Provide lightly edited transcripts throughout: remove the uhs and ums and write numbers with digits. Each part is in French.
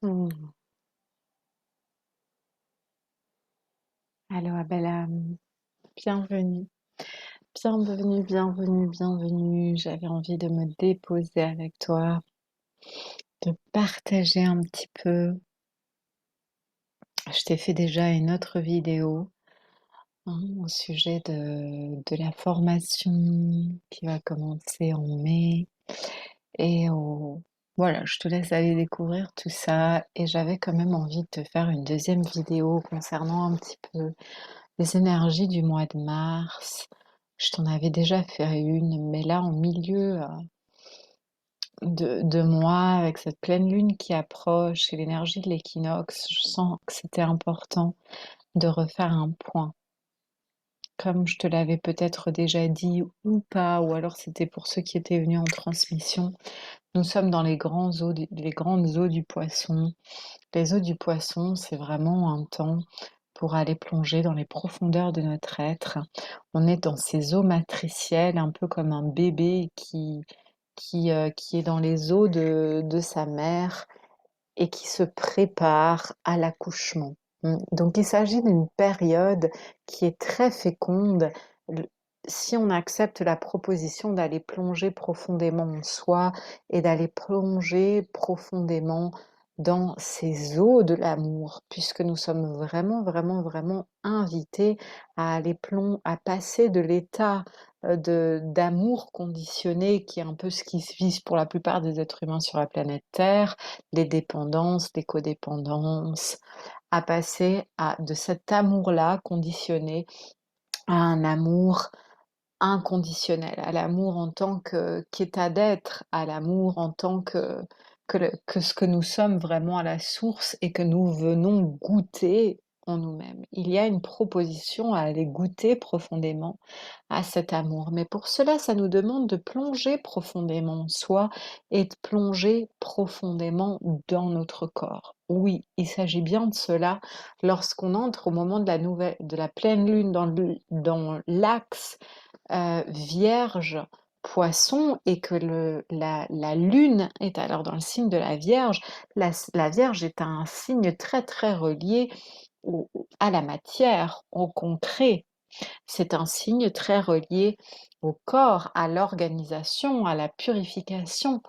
Mmh. Alors, belle âme, bienvenue, bienvenue, bienvenue, bienvenue. J'avais envie de me déposer avec toi, de partager un petit peu. Je t'ai fait déjà une autre vidéo au sujet de la formation qui va commencer en mai. Et voilà, je te laisse aller découvrir tout ça. Et j'avais quand même envie de te faire une deuxième vidéo concernant un petit peu les énergies du mois de mars. Je t'en avais déjà fait une, mais là, en milieu de mois, avec cette pleine lune qui approche et l'énergie de l'équinoxe, je sens que c'était important de refaire un point. Comme je te l'avais peut-être déjà dit ou pas, ou alors c'était pour ceux qui étaient venus en transmission, nous sommes dans les les grandes eaux du poisson. Les eaux du poisson, c'est vraiment un temps pour aller plonger dans les profondeurs de notre être. On est dans ces eaux matricielles, un peu comme un bébé qui est dans les eaux de sa mère et qui se prépare à l'accouchement. Donc il s'agit d'une période qui est très féconde. Le- Si on accepte la proposition d'aller plonger profondément en soi et d'aller plonger profondément dans ces eaux de l'amour, puisque nous sommes vraiment, vraiment, vraiment invités à à passer de l'état d'amour conditionné, qui est un peu ce qui se vise pour la plupart des êtres humains sur la planète Terre, les dépendances, les codépendances, à passer de cet amour-là conditionné à un amour inconditionnel, à l'amour en tant qu'état d'être, à l'amour en tant que ce que nous sommes vraiment à la source et que nous venons goûter en nous-mêmes. Il y a une proposition à aller goûter profondément à cet amour. Mais pour cela, ça nous demande de plonger profondément en soi et de plonger profondément dans notre corps. Oui, il s'agit bien de cela lorsqu'on entre au moment de la pleine lune dans l'axe Vierge Poisson et que la lune est alors dans le signe de la Vierge. La Vierge est un signe très très relié à la matière, au concret. C'est un signe très relié au corps, à l'organisation, à la purification.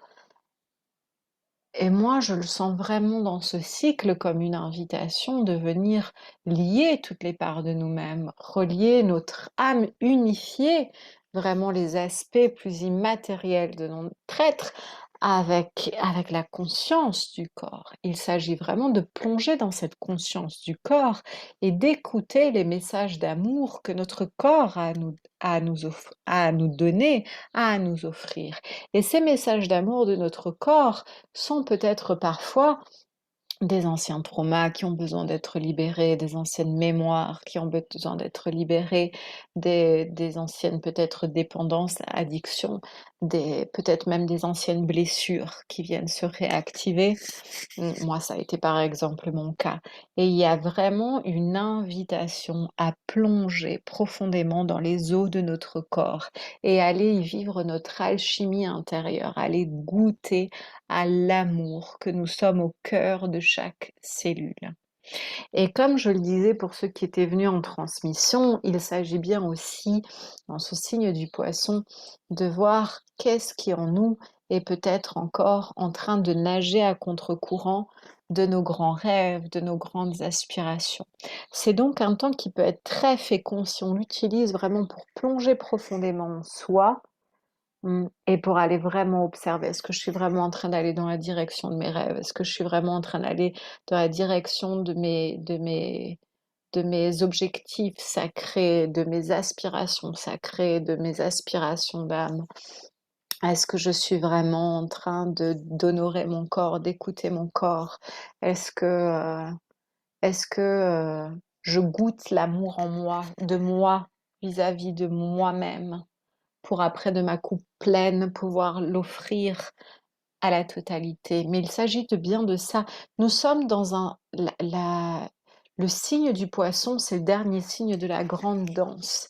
Et moi, je le sens vraiment dans ce cycle comme une invitation de venir lier toutes les parts de nous-mêmes, relier notre âme, unifier vraiment les aspects plus immatériels de notre être avec la conscience du corps. Il s'agit vraiment de plonger dans cette conscience du corps et d'écouter les messages d'amour que notre corps a à nous donner, a à nous offrir. Et ces messages d'amour de notre corps sont peut-être parfois des anciens traumas qui ont besoin d'être libérés, des anciennes mémoires qui ont besoin d'être libérées, des anciennes peut-être dépendances, addictions, peut-être même des anciennes blessures qui viennent se réactiver. Moi, ça a été par exemple mon cas. Et il y a vraiment une invitation à plonger profondément dans les eaux de notre corps et aller y vivre notre alchimie intérieure, aller goûter à l'amour que nous sommes au cœur de chaque cellule. Et comme je le disais pour ceux qui étaient venus en transmission, il s'agit bien aussi, dans ce signe du poisson, de voir qu'est-ce qui en nous est peut-être encore en train de nager à contre-courant de nos grands rêves, de nos grandes aspirations. C'est donc un temps qui peut être très fécond si on l'utilise vraiment pour plonger profondément en soi, et pour aller vraiment observer, est-ce que je suis vraiment en train d'aller dans la direction de mes rêves? Est-ce que je suis vraiment en train d'aller dans la direction de mes objectifs sacrés, de mes aspirations sacrées, de mes aspirations d'âme? Est-ce que je suis vraiment en train d'honorer mon corps, d'écouter mon corps? Est-ce que, je goûte l'amour en moi vis-à-vis de moi-même? Pour après de ma coupe pleine pouvoir l'offrir à la totalité. Mais il s'agit de bien de ça. Nous sommes dans le signe du poisson, c'est le dernier signe de la grande danse.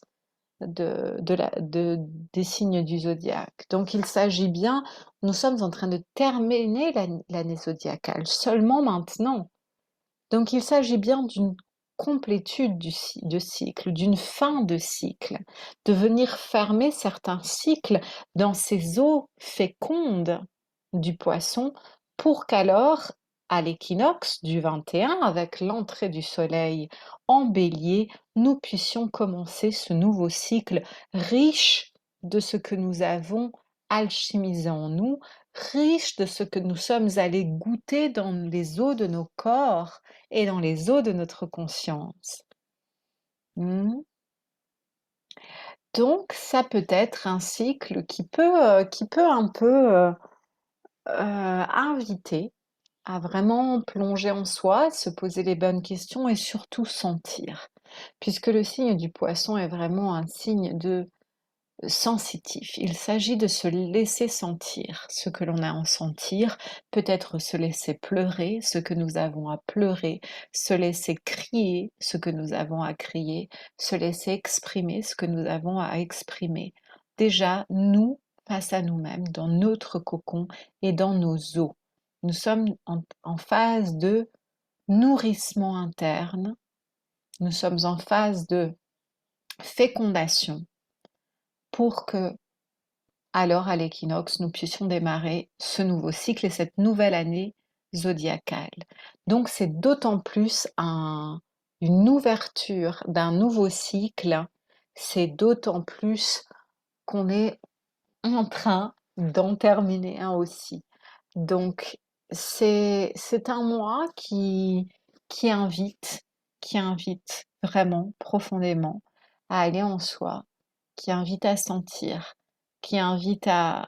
des signes du zodiaque. Donc il s'agit bien, nous sommes en train de terminer l'année zodiacale, seulement maintenant. Donc il s'agit bien d'une complétude de cycle, d'une fin de cycle, de venir fermer certains cycles dans ces eaux fécondes du poisson pour qu'alors, à l'équinoxe du 21, avec l'entrée du soleil en bélier, nous puissions commencer ce nouveau cycle riche de ce que nous avons alchimisé en nous, riche de ce que nous sommes allés goûter dans les eaux de nos corps et dans les eaux de notre conscience. Mmh. Donc ça peut être un cycle qui peut un peu, inviter à vraiment plonger en soi, se poser les bonnes questions et surtout sentir. Puisque le signe du poisson est vraiment un signe de sensitif. Il s'agit de se laisser sentir ce que l'on a à en sentir, peut-être se laisser pleurer ce que nous avons à pleurer, se laisser crier ce que nous avons à crier, se laisser exprimer ce que nous avons à exprimer. Déjà, nous, face à nous-mêmes, dans notre cocon et dans nos os. Nous sommes en phase de nourrissement interne, nous sommes en phase de fécondation pour que alors à l'équinoxe, nous puissions démarrer ce nouveau cycle et cette nouvelle année zodiacale. Donc c'est d'autant plus une ouverture d'un nouveau cycle, c'est d'autant plus qu'on est en train d'en terminer un aussi. Donc c'est un mois qui invite, qui invite vraiment profondément à aller en soi, qui invite à sentir, qui invite à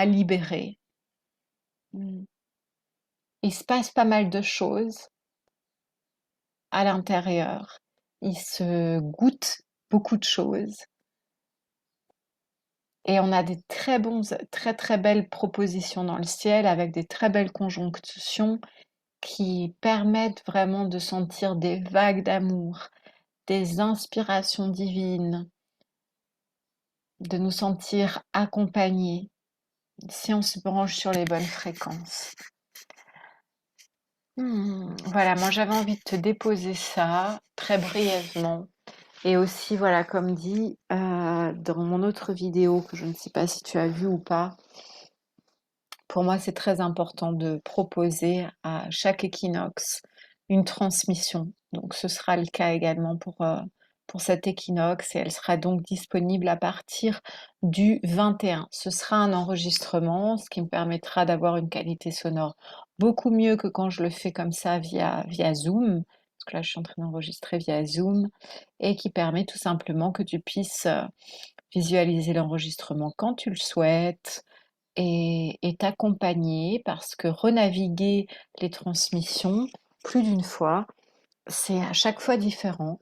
libérer. Mm. Il se passe pas mal de choses à l'intérieur. Il se goûte beaucoup de choses. Et on a des très très belles propositions dans le ciel avec des très belles conjonctions qui permettent vraiment de sentir des vagues d'amour, des inspirations divines, de nous sentir accompagnés si on se branche sur les bonnes fréquences. Voilà, moi j'avais envie de te déposer ça très brièvement. Et aussi, voilà, comme dit dans mon autre vidéo que je ne sais pas si tu as vue ou pas, pour moi c'est très important de proposer à chaque équinoxe une transmission. Donc ce sera le cas également pour cet équinoxe et elle sera donc disponible à partir du 21. Ce sera un enregistrement, ce qui me permettra d'avoir une qualité sonore beaucoup mieux que quand je le fais comme ça via Zoom, parce que là je suis en train d'enregistrer via Zoom, et qui permet tout simplement que tu puisses visualiser l'enregistrement quand tu le souhaites, et t'accompagner parce que renaviguer les transmissions plus d'une fois, c'est à chaque fois différent.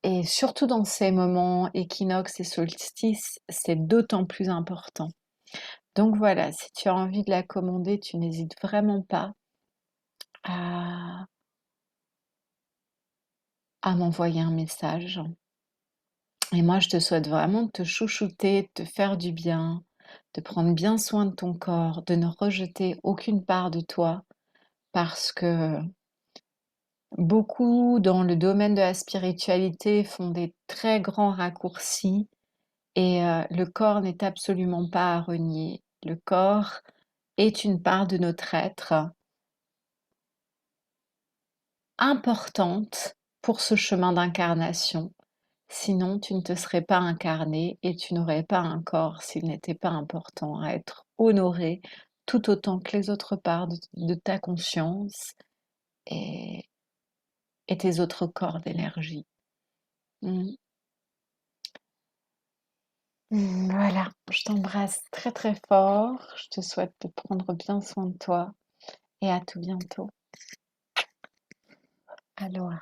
Et surtout dans ces moments équinoxe et solstice, c'est d'autant plus important. Donc voilà, si tu as envie de la commander, tu n'hésites vraiment pas à, à m'envoyer un message. Et moi, je te souhaite vraiment de te chouchouter, de te faire du bien, de prendre bien soin de ton corps, de ne rejeter aucune part de toi, parce que beaucoup dans le domaine de la spiritualité font des très grands raccourcis et le corps n'est absolument pas à renier. Le corps est une part de notre être importante pour ce chemin d'incarnation. Sinon, tu ne te serais pas incarné et tu n'aurais pas un corps s'il n'était pas important à être honoré tout autant que les autres parts de ta conscience et, et tes autres corps d'énergie. Mm. Voilà, je t'embrasse très très fort. Je te souhaite de prendre bien soin de toi et à tout bientôt. Aloha.